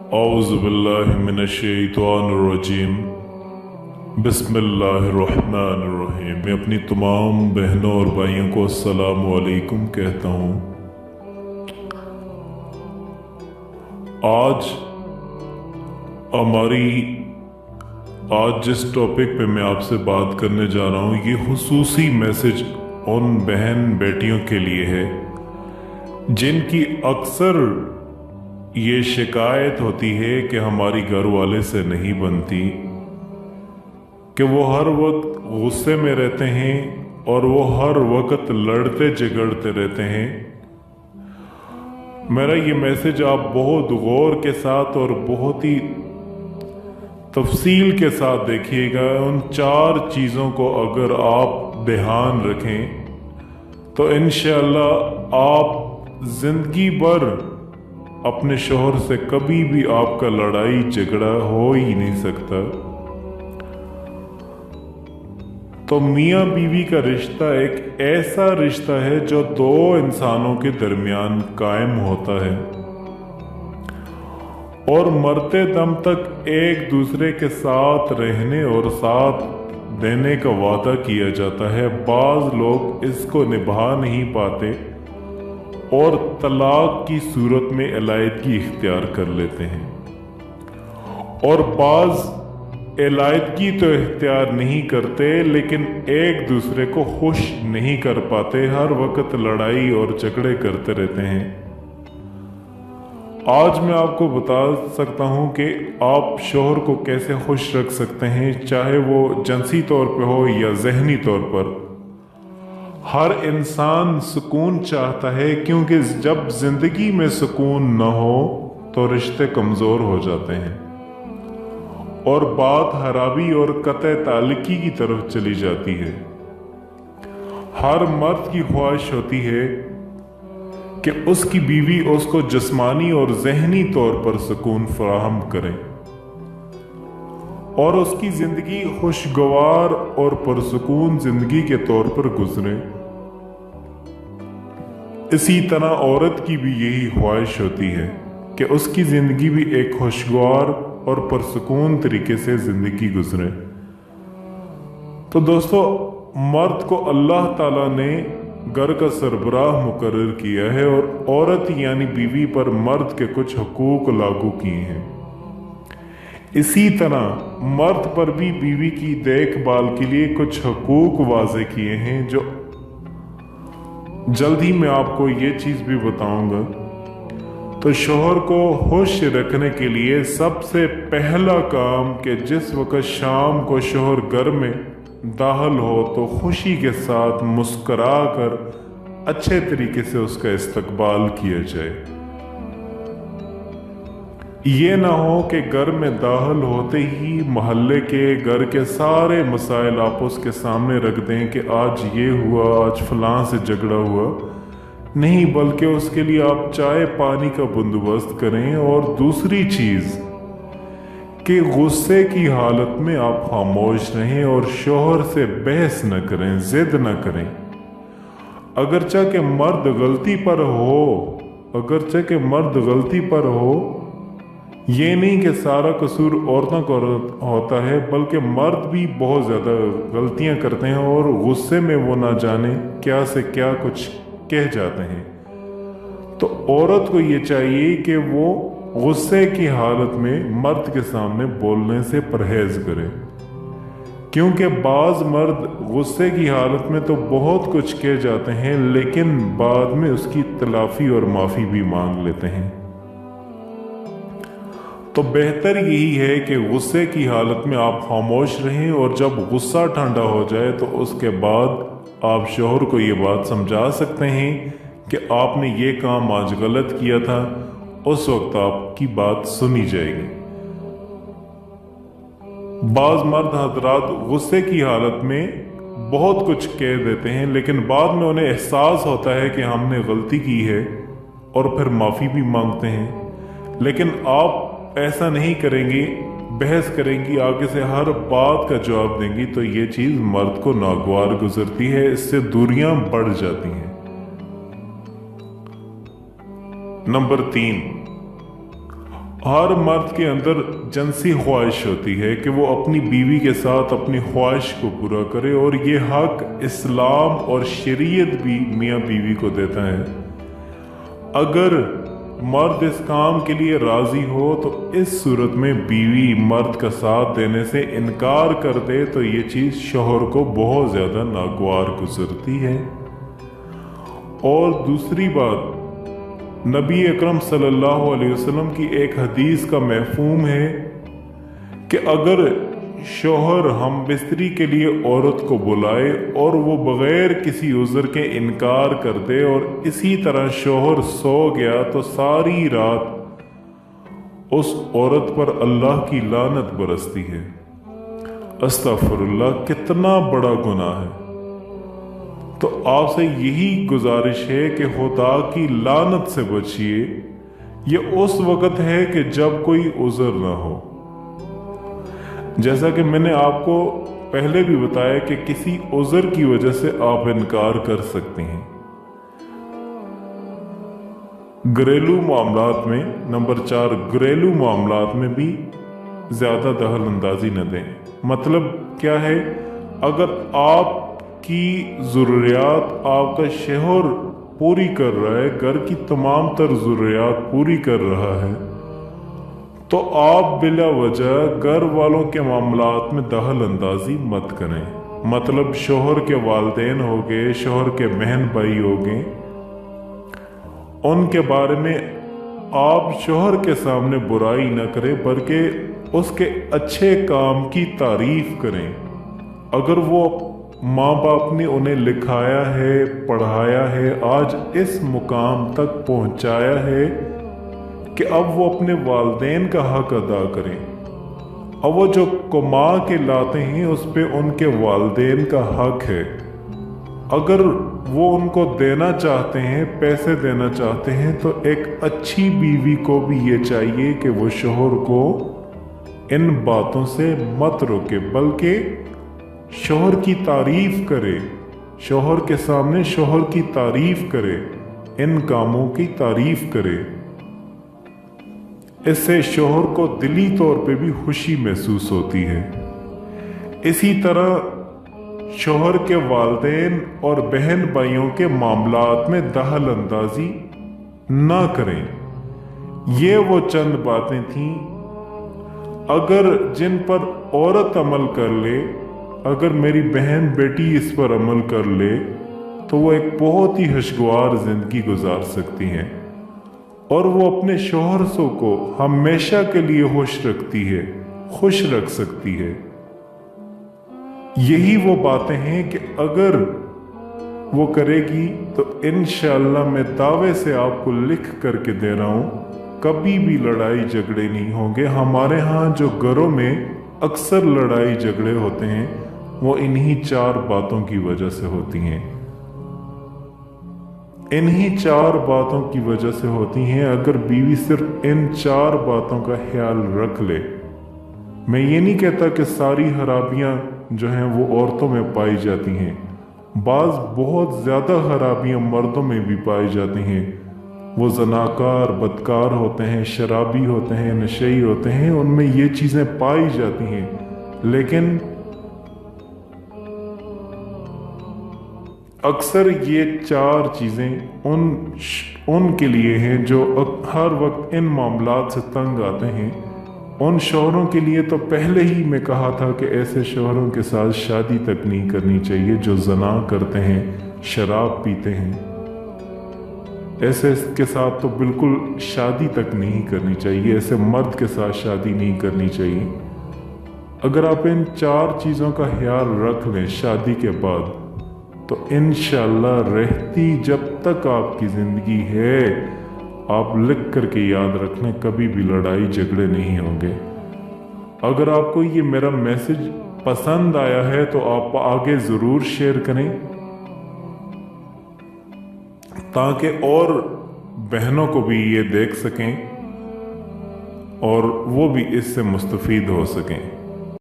औज़ुबिल्लाहि मिनश्शैतानिर्रजीम बिस्मिल्लाहिर्रहमानिर्रहीम। मैं अपनी तमाम बहनों और भाइयों को अस्सलामु अलैकुम कहता हूँ। आज जिस टॉपिक पे मैं आपसे बात करने जा रहा हूँ, ये खुसूसी मैसेज उन बहन बेटियों के लिए है जिनकी अक्सर ये शिकायत होती है कि हमारी घर वाले से नहीं बनती, कि वो हर वक्त गुस्से में रहते हैं और वो हर वक्त लड़ते झगड़ते रहते हैं। मेरा ये मैसेज आप बहुत गौर के साथ और बहुत ही तफसील के साथ देखिएगा। उन 4 चीज़ों को अगर आप ध्यान रखें तो इंशाअल्लाह आप जिंदगी भर अपने शौहर से कभी भी आपका लड़ाई झगड़ा हो ही नहीं सकता। तो मियाँ बीवी का रिश्ता एक ऐसा रिश्ता है जो 2 इंसानों के दरमियान कायम होता है और मरते दम तक एक दूसरे के साथ रहने और साथ देने का वादा किया जाता है। बाज लोग इसको निभा नहीं पाते और तलाक की सूरत में अलहदगी इख्तियार कर लेते हैं, और बाज अलहदगी तो इख्तियार नहीं करते लेकिन एक दूसरे को खुश नहीं कर पाते, हर वक्त लड़ाई और झगड़े करते रहते हैं। आज मैं आपको बता सकता हूं कि आप शौहर को कैसे खुश रख सकते हैं, चाहे वो जिनसी तौर पे हो या ज़हनी तौर पर। हर इंसान सुकून चाहता है, क्योंकि जब जिंदगी में सुकून न हो तो रिश्ते कमजोर हो जाते हैं और बात खराबी और कतई ताल्लुकी की तरफ चली जाती है। हर मर्द की ख्वाहिश होती है कि उसकी बीवी उसको जिस्मानी और ज़हनी तौर पर सुकून फराहम करे और उसकी जिंदगी खुशगवार और पुरसुकून जिंदगी के तौर पर गुजरे। इसी तरह औरत की भी यही ख्वाहिश होती है कि उसकी जिंदगी भी एक खुशगवार और पुरसुकून तरीके से जिंदगी गुजरे। तो दोस्तों, मर्द को अल्लाह ताला ने घर का सरबराह मुकर्रर किया है और औरत यानी बीवी पर मर्द के कुछ हुकूक लागू किए हैं। इसी तरह मर्द पर भी बीवी की देखभाल के लिए कुछ हुकूक वाज़े किए हैं, जो जल्द ही मैं आपको ये चीज़ भी बताऊंगा। तो शौहर को खुश रखने के लिए सबसे पहला काम कि जिस वक्त शाम को शौहर घर में दाखिल हो तो खुशी के साथ मुस्करा कर अच्छे तरीके से उसका इस्तकबाल किया जाए। ये ना हो कि घर में दाखिल होते ही मोहल्ले के घर के सारे मसाइल आप उसके सामने रख दें कि आज ये हुआ, आज फलां से झगड़ा हुआ। नहीं, बल्कि उसके लिए आप चाय पानी का बंदोबस्त करें। और दूसरी चीज़ कि गुस्से की हालत में आप खामोश रहें और शौहर से बहस न करें, जिद न करें। अगरचे के मर्द गलती पर हो, ये नहीं कि सारा कसूर औरतों का होता है, बल्कि मर्द भी बहुत ज़्यादा गलतियां करते हैं और गुस्से में वो ना जाने क्या से क्या कुछ कह जाते हैं। तो औरत को ये चाहिए कि वो गुस्से की हालत में मर्द के सामने बोलने से परहेज करे, क्योंकि बाज मर्द गुस्से की हालत में तो बहुत कुछ कह जाते हैं लेकिन बाद में उसकी तलाफी और माफ़ी भी मांग लेते हैं। तो बेहतर यही है कि गुस्से की हालत में आप खामोश रहें और जब गुस्सा ठंडा हो जाए तो उसके बाद आप शौहर को ये बात समझा सकते हैं कि आपने ये काम आज गलत किया था। उस वक्त आपकी बात सुनी जाएगी। बाज मर्द हजरात गुस्से की हालत में बहुत कुछ कह देते हैं लेकिन बाद में उन्हें एहसास होता है कि हमने गलती की है और फिर माफ़ी भी मांगते हैं। लेकिन आप ऐसा नहीं करेंगी, बहस करेंगी, आगे से हर बात का जवाब देंगी, तो ये चीज़ मर्द को नागवार गुजरती है, इससे दूरियां बढ़ जाती हैं। नंबर 3, ہر مرد کے اندر جنسی خواہش ہوتی ہے کہ وہ اپنی بیوی کے ساتھ اپنی خواہش کو پورا کرے، اور یہ حق اسلام اور شریعت بھی میاں بیوی کو دیتا ہے۔ اگر مرد اس کام کے لیے راضی ہو تو اس صورت میں بیوی مرد کا ساتھ دینے سے انکار کر دے تو یہ چیز شوہر کو بہت زیادہ ناگوار گزرتی ہے۔ اور دوسری بات، نبی اکرم صلی اللہ علیہ وسلم کی ایک حدیث کا مفہوم ہے کہ اگر شوہر ہم بستری کے لیے عورت کو بلائے اور وہ بغیر کسی عذر کے انکار کر دے اور اسی طرح شوہر سو گیا تو ساری رات اس عورت پر اللہ کی لعنت برستی ہے۔ استغفر اللہ، کتنا بڑا گناہ ہے۔ تو آپ سے یہی گزارش ہے کہ خدا کی لعنت سے بچیے۔ یہ اس وقت ہے کہ جب کوئی عذر نہ ہو، جیسا کہ میں نے آپ کو پہلے بھی بتایا کہ کسی عذر کی وجہ سے آپ انکار کر سکتے ہیں۔ گھریلو معاملات میں نمبر 4، گھریلو معاملات میں بھی زیادہ دخل اندازی نہ دیں۔ مطلب کیا ہے؟ اگر آپ کی ضروریات آپ کا شوہر پوری کر رہا ہے، گھر کی تمام تر ضروریات پوری کر رہا ہے، تو آپ بلا وجہ گھر والوں کے معاملات میں دخل اندازی مت کریں۔ مطلب شوہر کے والدین ہو گئے، شوہر کے بہن بھائی ہو گئے، ان کے بارے میں آپ شوہر کے سامنے برائی نہ کریں بلکہ اس کے اچھے کام کی تعریف کریں۔ اگر وہ ماں باپ نے انہیں لکھایا ہے، پڑھایا ہے، آج اس مقام تک پہنچایا ہے کہ اب وہ اپنے والدین کا حق ادا کریں۔ اب وہ جو کما کے لاتے ہیں اس پہ ان کے والدین کا حق ہے۔ اگر وہ ان کو دینا چاہتے ہیں، پیسے دینا چاہتے ہیں، تو ایک اچھی بیوی کو بھی یہ چاہیے کہ وہ شوہر کو ان باتوں سے مت روکے بلکہ شوہر کی تعریف کرے، شوہر کے سامنے شوہر کی تعریف کرے، ان کاموں کی تعریف کرے۔ اس سے شوہر کو دلی طور پہ بھی خوشی محسوس ہوتی ہے۔ اسی طرح شوہر کے والدین اور بہن بھائیوں کے معاملات میں دخل اندازی نہ کریں۔ یہ وہ چند باتیں تھیں اگر جن پر عورت عمل کر لے، اگر میری بہن بیٹی اس پر عمل کر لے تو وہ ایک بہت ہی خوشگوار زندگی گزار سکتی ہیں، اور وہ اپنے شوہر کو ہمیشہ کے لیے خوش رکھ سکتی ہے۔ یہی وہ باتیں ہیں کہ اگر وہ کرے گی تو انشاءاللہ میں دعوے سے آپ کو لکھ کر کے دے رہا ہوں، کبھی بھی لڑائی جھگڑے نہیں ہوں گے۔ ہمارے ہاں جو گھروں میں اکثر لڑائی جھگڑے ہوتے ہیں وہ انہی 4 باتوں کی وجہ سے ہوتی ہیں، انہی 4 باتوں کی وجہ سے ہوتی ہیں۔ اگر بیوی صرف ان 4 باتوں کا خیال رکھ لے، میں یہ نہیں کہتا کہ ساری خرابیاں جو ہیں وہ عورتوں میں پائی جاتی ہیں، بعض بہت زیادہ خرابیاں مردوں میں بھی پائی جاتی ہیں، وہ زناکار، بدکار ہوتے ہیں، شرابی ہوتے ہیں، نشئی ہوتے ہیں، ان میں یہ چیزیں پائی جاتی ہیں، لیکن اکثر یہ 4 چیزیں ان کے لیے ہیں جو ہر وقت ان معاملات سے تنگ آتے ہیں۔ ان شوہروں کے لیے تو پہلے ہی میں کہا تھا کہ ایسے شوہروں کے ساتھ شادی تک نہیں کرنی چاہیے جو زنا کرتے ہیں، شراب پیتے ہیں، ایسے کے ساتھ تو بالکل شادی تک نہیں کرنی چاہیے، ایسے مرد کے ساتھ شادی نہیں کرنی چاہیے۔ اگر آپ ان 4 چیزوں کا خیال رکھ لیں شادی کے بعد تو انشاءاللہ رہتی جب تک آپ کی زندگی ہے، آپ لکھ کر کے یاد رکھنے کبھی بھی لڑائی جھگڑے نہیں ہوں گے۔ اگر آپ کو یہ میرا میسج پسند آیا ہے تو آپ آگے ضرور شیئر کریں تاکہ اور بہنوں کو بھی یہ دیکھ سکیں اور وہ بھی اس سے مستفید ہو سکیں۔